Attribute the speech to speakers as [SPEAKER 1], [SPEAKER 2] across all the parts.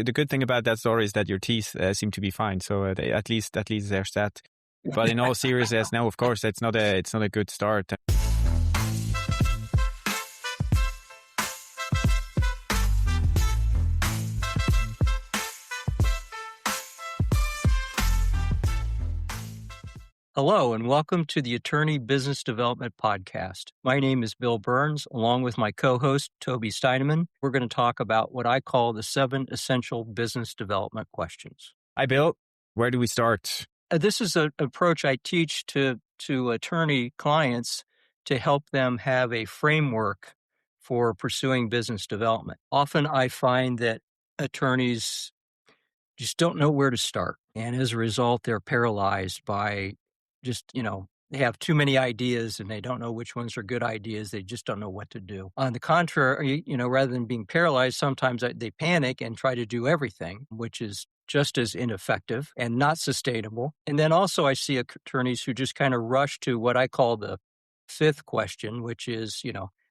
[SPEAKER 1] the good thing about that story is that your teeth seem to be fine. So at least there's that. But in all seriousness, no, of course, it's not a good start.
[SPEAKER 2] Hello, and welcome to the Attorney Business Development Podcast. My name is Bill Burns, along with my co-host, Tobi Steinemann. We're going to talk about what I call the 7 essential business development questions.
[SPEAKER 1] Hi, Bill. Where do we start?
[SPEAKER 2] This is an approach I teach to attorney clients to help them have a framework for pursuing business development. Often I find that attorneys just don't know where to start. And as a result, they're paralyzed by they have too many ideas and they don't know which ones are good ideas. They just don't know what to do. On the contrary, rather than being paralyzed, sometimes they panic and try to do everything, which is just as ineffective and not sustainable. And then also I see attorneys who just kind of rush to what I call the 5th question, which is,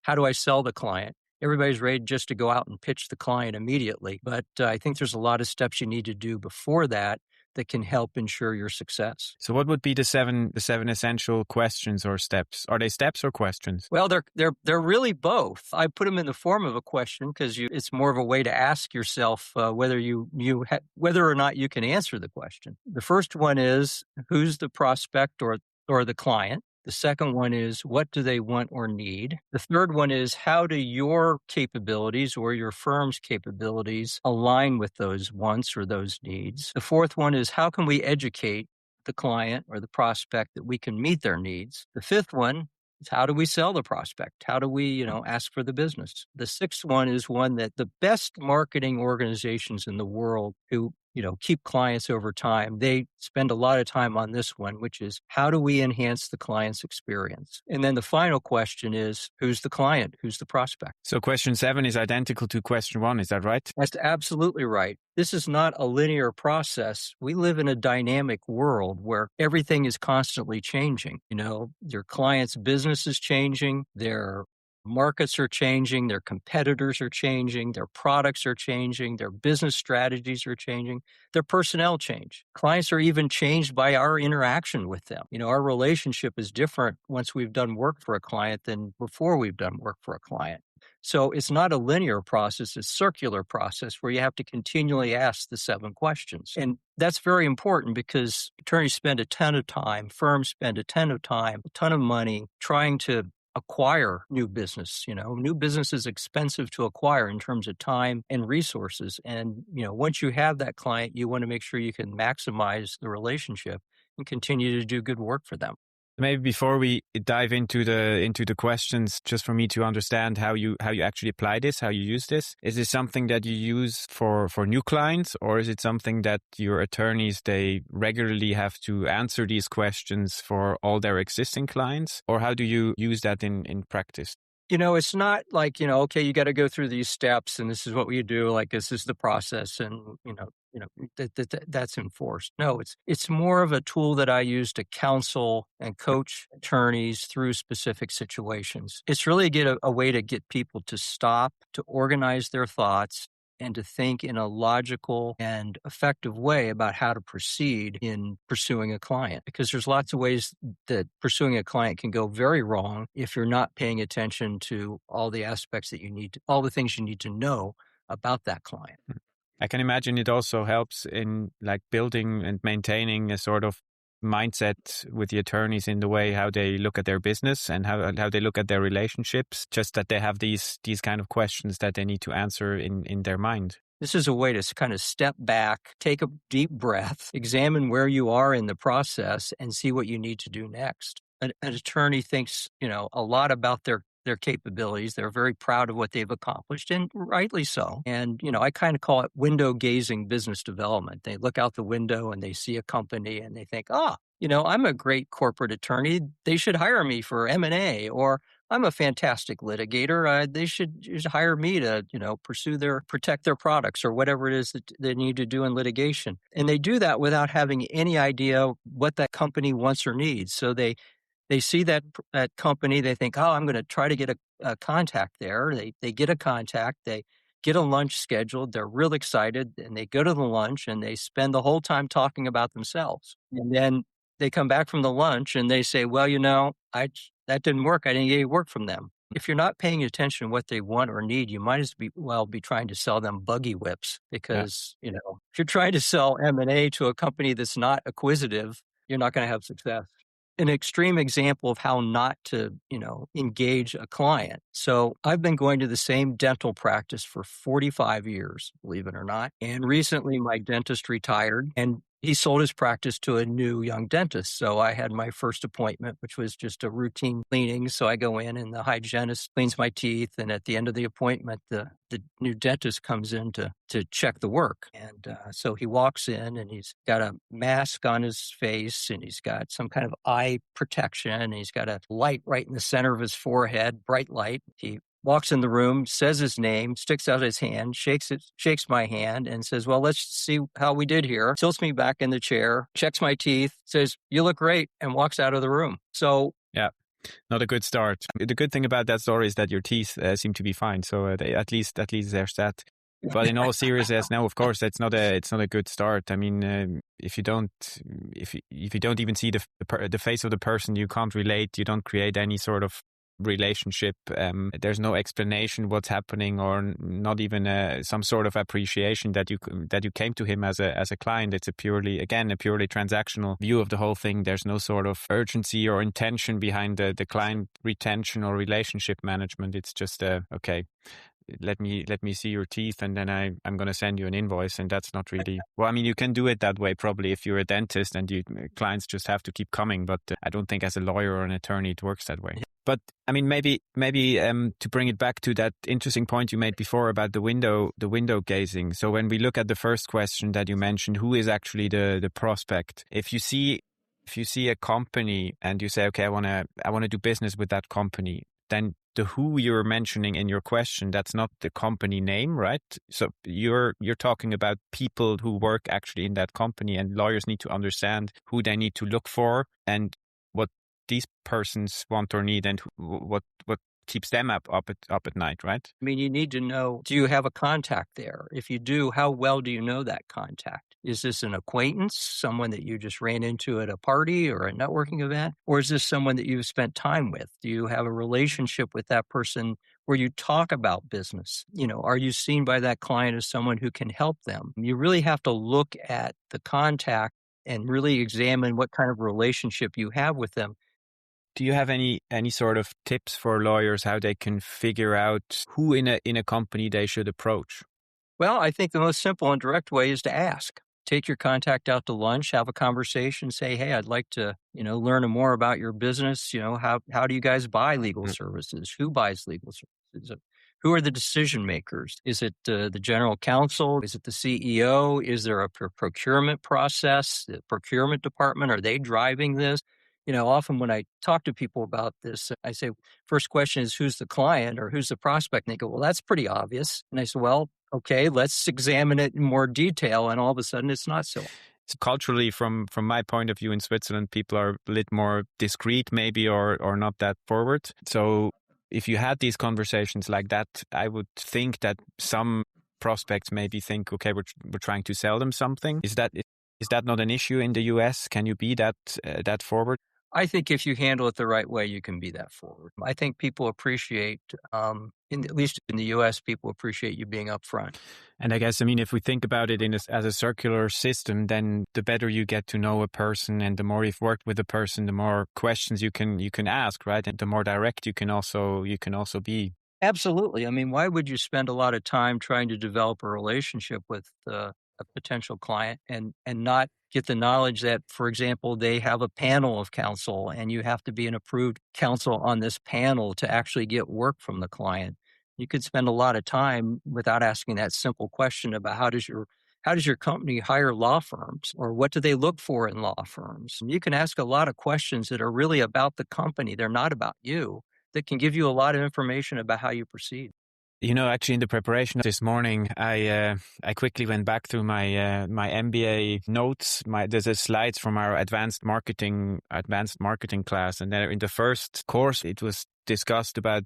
[SPEAKER 2] how do I sell the client? Everybody's ready just to go out and pitch the client immediately. But I think there's a lot of steps you need to do before that can help ensure your success.
[SPEAKER 1] So what would be the seven essential questions or steps? Are they steps or questions?
[SPEAKER 2] Well, they're really both. I put them in the form of a question because it's more of a way to ask yourself whether or not you can answer the question. The first one is, who's the prospect or the client? The second one is, what do they want or need? The third one is, how do your capabilities or your firm's capabilities align with those wants or those needs? The fourth one is, how can we educate the client or the prospect that we can meet their needs? The fifth one is, how do we sell the prospect? How do we, ask for the business? The sixth one is one that the best marketing organizations in the world who keep clients over time, they spend a lot of time on this one, which is, how do we enhance the client's experience? And then the final question is, who's the client? Who's the prospect?
[SPEAKER 1] So question 7 is identical to question 1. Is that right?
[SPEAKER 2] That's absolutely right. This is not a linear process. We live in a dynamic world where everything is constantly changing. Your client's business is changing, their markets are changing, their competitors are changing, their products are changing, their business strategies are changing, their personnel change. Clients are even changed by our interaction with them. Our relationship is different once we've done work for a client than before we've done work for a client. So it's not a linear process, it's a circular process where you have to continually ask the 7 questions. And that's very important because attorneys spend a ton of time, firms spend a ton of time, a ton of money trying to acquire new business. New business is expensive to acquire in terms of time and resources. And, once you have that client, you want to make sure you can maximize the relationship and continue to do good work for them.
[SPEAKER 1] Maybe before we dive into the questions, just for me to understand how you actually apply this, how you use this. Is this something that you use for new clients, or is it something that your attorneys, they regularly have to answer these questions for all their existing clients? Or how do you use that in practice?
[SPEAKER 2] It's not like, okay, you got to go through these steps and this is what we do. Like, this is the process and, that's enforced. No, it's more of a tool that I use to counsel and coach attorneys through specific situations. It's really a way to get people to stop, to organize their thoughts, and to think in a logical and effective way about how to proceed in pursuing a client. Because there's lots of ways that pursuing a client can go very wrong if you're not paying attention to all the aspects that all the things you need to know about that client.
[SPEAKER 1] I can imagine it also helps in building and maintaining a sort of mindset with the attorneys in the way how they look at their business and how they look at their relationships, just that they have these kind of questions that they need to answer in their mind.
[SPEAKER 2] This is a way to kind of step back, take a deep breath, examine where you are in the process and see what you need to do next. An attorney thinks, a lot about their capabilities. They're very proud of what they've accomplished, and rightly so. And, I kind of call it window gazing business development. They look out the window and they see a company and they think, I'm a great corporate attorney. They should hire me for M&A, or I'm a fantastic litigator. They should hire me to, protect their products or whatever it is that they need to do in litigation. And they do that without having any idea what that company wants or needs. So they see that company, they think, I'm going to try to get a contact there. They get a contact. They get a lunch scheduled. They're real excited and they go to the lunch and they spend the whole time talking about themselves. And then they come back from the lunch and they say, well, that didn't work. I didn't get any work from them. If you're not paying attention to what they want or need, you might as well be trying to sell them buggy whips because, if you're trying to sell M&A to a company that's not acquisitive, you're not going to have success. An extreme example of how not to, engage a client. So I've been going to the same dental practice for 45 years, believe it or not. And recently my dentist retired and he sold his practice to a new young dentist. So I had my first appointment, which was just a routine cleaning. So I go in and the hygienist cleans my teeth. And at the end of the appointment, the new dentist comes in to check the work. And so he walks in and he's got a mask on his face and he's got some kind of eye protection. And he's got a light right in the center of his forehead, bright light. He walks in the room, says his name, sticks out his hand, shakes my hand, and says, well, let's see how we did here. Tilts me back in the chair, checks my teeth, says, you look great, and walks out of the room. So,
[SPEAKER 1] yeah, not a good start. The good thing about that story is that your teeth seem to be fine. So at least there's that. But in all seriousness, no, of course, it's not a good start. I mean, if you don't even see the face of the person, you can't relate. You don't create any sort of relationship. There's no explanation what's happening, or not even some sort of appreciation that you came to him as a client. It's a purely transactional view of the whole thing. There's no sort of urgency or intention behind the client retention or relationship management. It's just okay. Let me see your teeth, and then I'm going to send you an invoice. And that's not really, well, I mean, you can do it that way probably if you're a dentist and clients just have to keep coming. But I don't think as a lawyer or an attorney it works that way. But I mean, maybe to bring it back to that interesting point you made before about the window gazing. So when we look at the first question that you mentioned, who is actually the prospect? If you see a company and you say, okay, I want to do business with that company, then the who you're mentioning in your question, that's not the company name, right? So you're talking about people who work actually in that company, and lawyers need to understand who they need to look for and what these persons want or need, and what keeps them up at night, right?
[SPEAKER 2] I mean, you need to know, do you have a contact there? If you do, how well do you know that contact? Is this an acquaintance, someone that you just ran into at a party or a networking event? Or is this someone that you've spent time with? Do you have a relationship with that person where you talk about business? Are you seen by that client as someone who can help them? You really have to look at the contact and really examine what kind of relationship you have with them.
[SPEAKER 1] Do you have any sort of tips for lawyers how they can figure out who in a company they should approach?
[SPEAKER 2] Well, I think the most simple and direct way is to ask. Take your contact out to lunch, have a conversation, say, hey, I'd like to, learn more about your business. How do you guys buy legal services? Who buys legal services? Who are the decision makers? Is it the general counsel? Is it the CEO? Is there a procurement process? The procurement department, are they driving this? Often when I talk to people about this, I say, first question is, who's the client or who's the prospect? And they go, well, that's pretty obvious. And I say, well, okay, let's examine it in more detail. And all of a sudden, it's not so.
[SPEAKER 1] So culturally, from my point of view in Switzerland, people are a little more discreet maybe, or not that forward. So if you had these conversations like that, I would think that some prospects maybe think, okay, we're trying to sell them something. Is that not an issue in the US? Can you be that forward?
[SPEAKER 2] I think if you handle it the right way, you can be that forward. I think people appreciate, at least in the U.S., people appreciate you being upfront.
[SPEAKER 1] And I guess, I mean, if we think about it as a circular system, then the better you get to know a person, and the more you've worked with a person, the more questions you can ask, right? And the more direct you can also be.
[SPEAKER 2] Absolutely. I mean, why would you spend a lot of time trying to develop a relationship with a potential client and not get the knowledge that, for example, they have a panel of counsel and you have to be an approved counsel on this panel to actually get work from the client? You could spend a lot of time without asking that simple question about how does your company hire law firms, or what do they look for in law firms? You can ask a lot of questions that are really about the company. They're not about you, that can give you a lot of information about how you proceed.
[SPEAKER 1] Actually, in the preparation this morning, I quickly went back through my my MBA notes. There's a slides from our advanced marketing class, and there in the first course, it was discussed about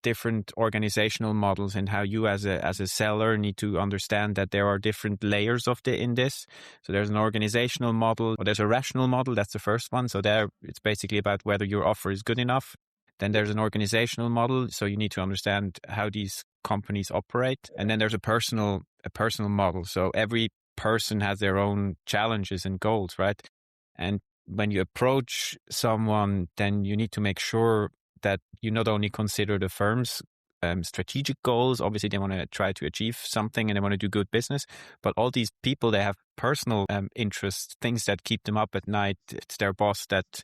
[SPEAKER 1] different organizational models and how you as a seller need to understand that there are different layers in this. So there's an organizational model, or there's a rational model. That's the first one. So there it's basically about whether your offer is good enough. Then there's an organizational model. So you need to understand how these companies operate. And then there's a personal model. So every person has their own challenges and goals, right? And when you approach someone, then you need to make sure that you not only consider the firm's strategic goals. Obviously, they want to try to achieve something and they want to do good business. But all these people, they have personal interests, things that keep them up at night. It's their boss that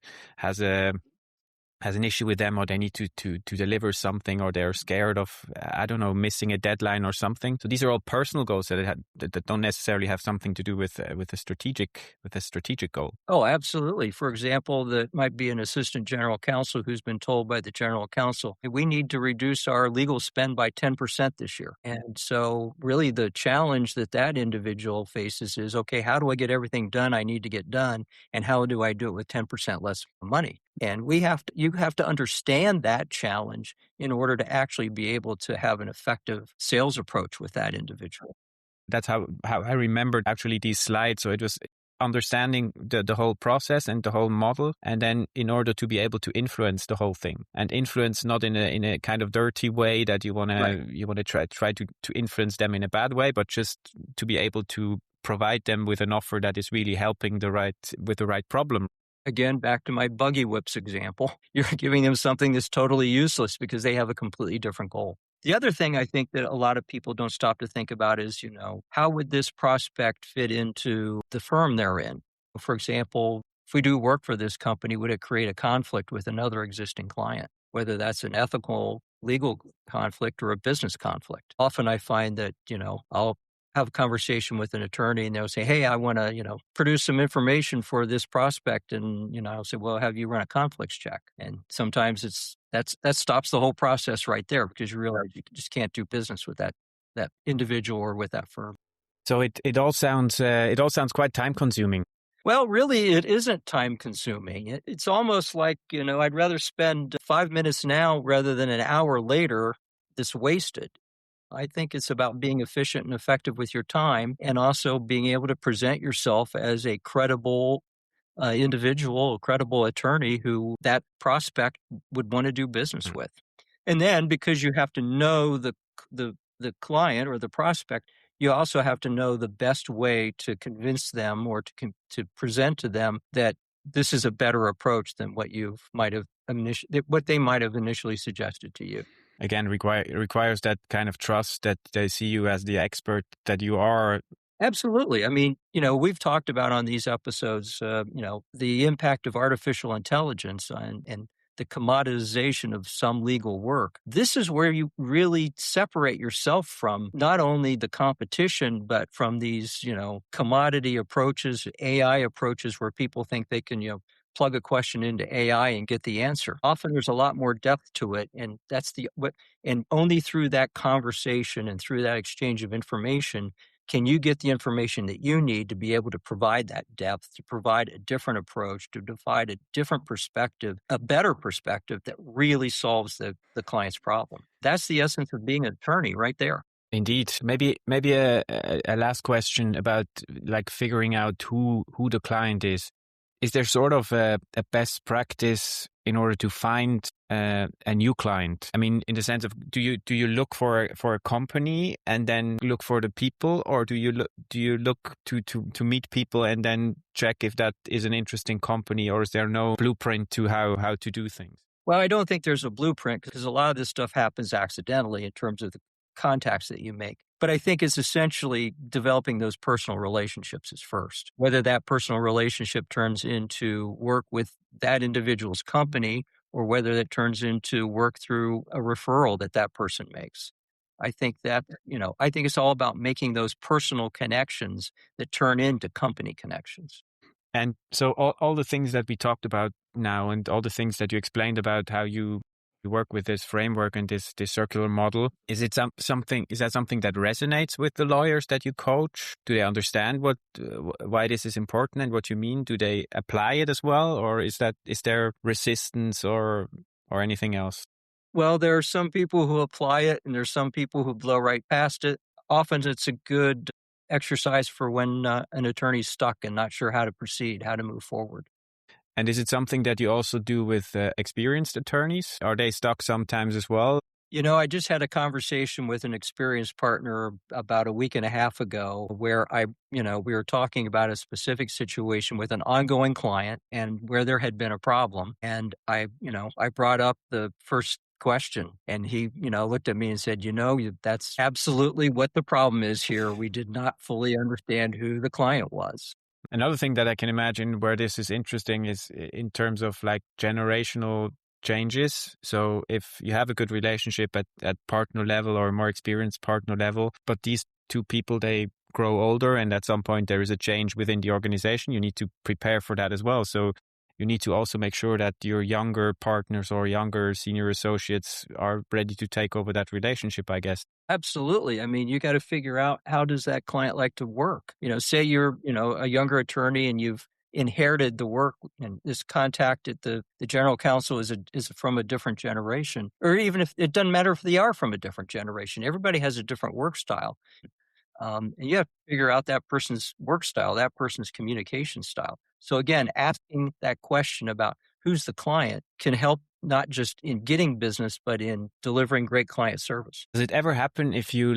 [SPEAKER 1] has an issue with them, or they need to deliver something, or they're scared of, I don't know, missing a deadline or something. So these are all personal goals that don't necessarily have something to do with a strategic goal.
[SPEAKER 2] Oh, absolutely. For example, that might be an assistant general counsel who's been told by the general counsel, "Hey, we need to reduce our legal spend by 10% this year." And so really the challenge that individual faces is, okay, how do I get everything done I need to get done? And how do I do it with 10% less money? And you have to understand that challenge in order to actually be able to have an effective sales approach with that individual.
[SPEAKER 1] That's how I remembered actually these slides. So it was understanding the whole process and the whole model, and then in order to be able to influence the whole thing, and influence not in a kind of dirty way that you want to try to influence them in a bad way, but just to be able to provide them with an offer that is really helping with the right problem.
[SPEAKER 2] Again, back to my buggy whips example, you're giving them something that's totally useless because they have a completely different goal. The other thing I think that a lot of people don't stop to think about is, how would this prospect fit into the firm they're in? For example, if we do work for this company, would it create a conflict with another existing client, whether that's an ethical, legal conflict or a business conflict? Often I find that, I'll have a conversation with an attorney and they'll say, "Hey, I want to, produce some information for this prospect." And, I'll say, "Well, have you run a conflicts check?" And sometimes that stops the whole process right there because you realize you just can't do business with that individual or with that firm.
[SPEAKER 1] So it all sounds quite time consuming.
[SPEAKER 2] Well, really, it isn't time consuming. It's almost like, I'd rather spend 5 minutes now rather than an hour later that's wasted. I think it's about being efficient and effective with your time, and also being able to present yourself as a credible individual, a credible attorney who that prospect would want to do business with. And then because you have to know the client or the prospect, you also have to know the best way to convince them or to present to them that this is a better approach than what they might have initially suggested to you.
[SPEAKER 1] Again, requires that kind of trust that they see you as the expert that you are.
[SPEAKER 2] Absolutely. I mean, we've talked about on these episodes, the impact of artificial intelligence and the commoditization of some legal work. This is where you really separate yourself from not only the competition, but from these, commodity approaches, AI approaches where people think they can, plug a question into AI and get the answer. Often there's a lot more depth to it, and and only through that conversation and through that exchange of information can you get the information that you need to be able to provide that depth, to provide a different approach, to provide a different perspective, a better perspective that really solves the client's problem. That's the essence of being an attorney right there.
[SPEAKER 1] Indeed. Maybe a last question about like figuring out who the client is. Is there sort of a best practice in order to find a new client? I mean, in the sense of, do you look for a company and then look for the people, or do you look to meet people and then check if that is an interesting company, or is there no blueprint to how to do things?
[SPEAKER 2] Well, I don't think there's a blueprint because a lot of this stuff happens accidentally in terms of the contacts that you make. But I think it's essentially developing those personal relationships is first. Whether that personal relationship turns into work with that individual's company or whether that turns into work through a referral that person makes. I think it's all about making those personal connections that turn into company connections.
[SPEAKER 1] And so all the things that we talked about now and all the things that you explained about how you work with this framework and this circular model, is that something that resonates with the lawyers that you coach? Do they understand why this is important and what you mean? Do they apply it as well, or is there resistance or anything else?
[SPEAKER 2] Well, there are some people who apply it and there's some people who blow right past it. Often it's a good exercise for when an attorney's stuck and not sure how to proceed, how to move forward.
[SPEAKER 1] And is it something that you also do with experienced attorneys? Are they stuck sometimes as well?
[SPEAKER 2] I just had a conversation with an experienced partner about a week and a half ago where we were talking about a specific situation with an ongoing client and where there had been a problem. And I brought up the first question and he, looked at me and said, that's absolutely what the problem is here. We did not fully understand who the client was.
[SPEAKER 1] Another thing that I can imagine where this is interesting is in terms of like generational changes. So if you have a good relationship at partner level or more experienced partner level, but these two people, they grow older and at some point there is a change within the organization, you need to prepare for that as well. So you need to also make sure that your younger partners or younger senior associates are ready to take over that relationship, I guess.
[SPEAKER 2] Absolutely. I mean, you got to figure out how does that client like to work? Say you're, a younger attorney and you've inherited the work and this contact at the general counsel is from a different generation, or even if it doesn't matter if they are from a different generation, everybody has a different work style. And you have to figure out that person's work style, that person's communication style. So again, asking that question about who's the client can help not just in getting business, but in delivering great client service.
[SPEAKER 1] Does it ever happen if you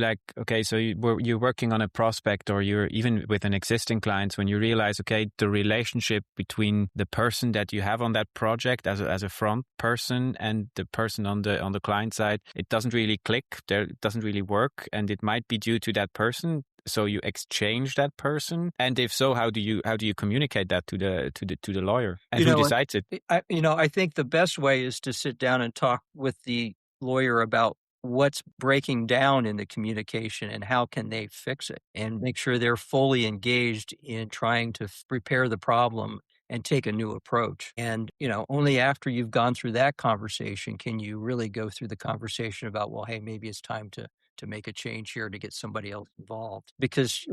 [SPEAKER 1] so you're working on a prospect or you're even with an existing client when you realize, okay, the relationship between the person that you have on that project as a front person and the person on the client side, it doesn't really click there, it doesn't really work. And it might be due to that person. So you exchange that person, and if so, how do you communicate that to the lawyer, and who decides it?
[SPEAKER 2] I think the best way is to sit down and talk with the lawyer about what's breaking down in the communication and how can they fix it, and make sure they're fully engaged in trying to repair the problem and take a new approach. And only after you've gone through that conversation can you really go through the conversation about, well, hey, maybe it's time to make a change here to get somebody else involved. Because,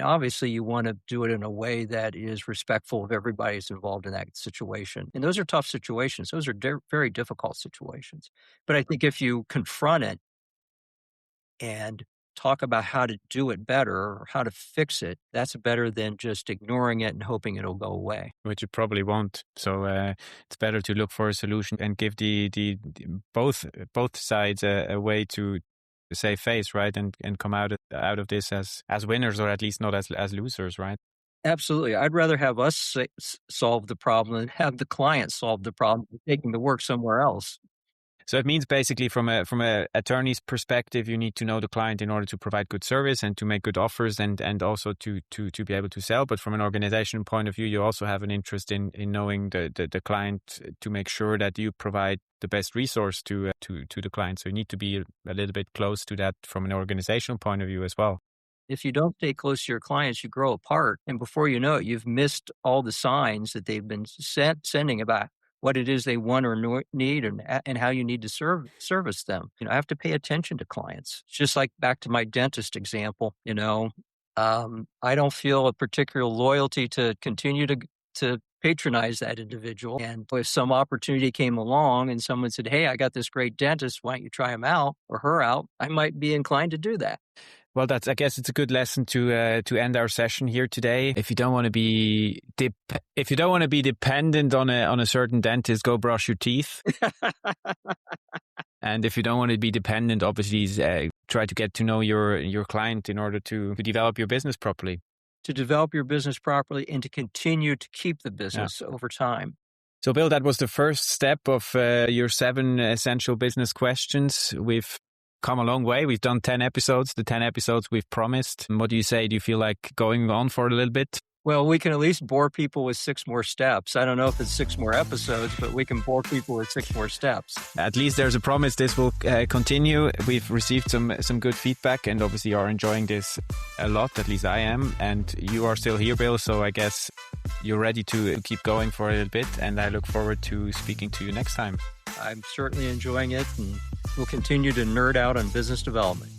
[SPEAKER 2] obviously you want to do it in a way that is respectful of everybody who's involved in that situation. And those are tough situations. Those are very difficult situations. But I think if you confront it and talk about how to do it better or how to fix it, that's better than just ignoring it and hoping it'll go away.
[SPEAKER 1] Which it probably won't. So it's better to look for a solution and give the both sides a way to save face, right, and come out of this as winners, or at least not as losers, right?
[SPEAKER 2] Absolutely. I'd rather have us solve the problem than have the client solve the problem, taking the work somewhere else.
[SPEAKER 1] So it means basically from a attorney's perspective, you need to know the client in order to provide good service and to make good offers and also to be able to sell. But from an organization point of view, you also have an interest in knowing the client to make sure that you provide the best resource to the client. So you need to be a little bit close to that from an organizational point of view as well.
[SPEAKER 2] If you don't stay close to your clients, you grow apart. And before you know it, you've missed all the signs that they've been sending about what it is they want or need and how you need to service them. I have to pay attention to clients. It's just like back to my dentist example, I don't feel a particular loyalty to continue to patronize that individual. And if some opportunity came along and someone said, hey, I got this great dentist, why don't you try him out or her out? I might be inclined to do that.
[SPEAKER 1] Well, I guess it's a good lesson to end our session here today. If you don't want to be dependent on a certain dentist, go brush your teeth. And if you don't want to be dependent, obviously try to get to know your client in order to develop your business properly.
[SPEAKER 2] To develop your business properly and to continue to keep the business over time.
[SPEAKER 1] So, Bill, that was the first step of your 7 essential business questions. We've come a long way. We've done 10 episodes, the 10 episodes we've promised. What do you say? Do you feel like going on for a little bit?
[SPEAKER 2] Well, we can at least bore people with 6 more steps. I don't know if it's 6 more episodes, but we can bore people with 6 more steps.
[SPEAKER 1] At least there's a promise this will continue. We've received some good feedback and obviously are enjoying this a lot. At least I am. And you are still here, Bill. So I guess you're ready to keep going for a little bit. And I look forward to speaking to you next time.
[SPEAKER 2] I'm certainly enjoying it, and we'll continue to nerd out on business development.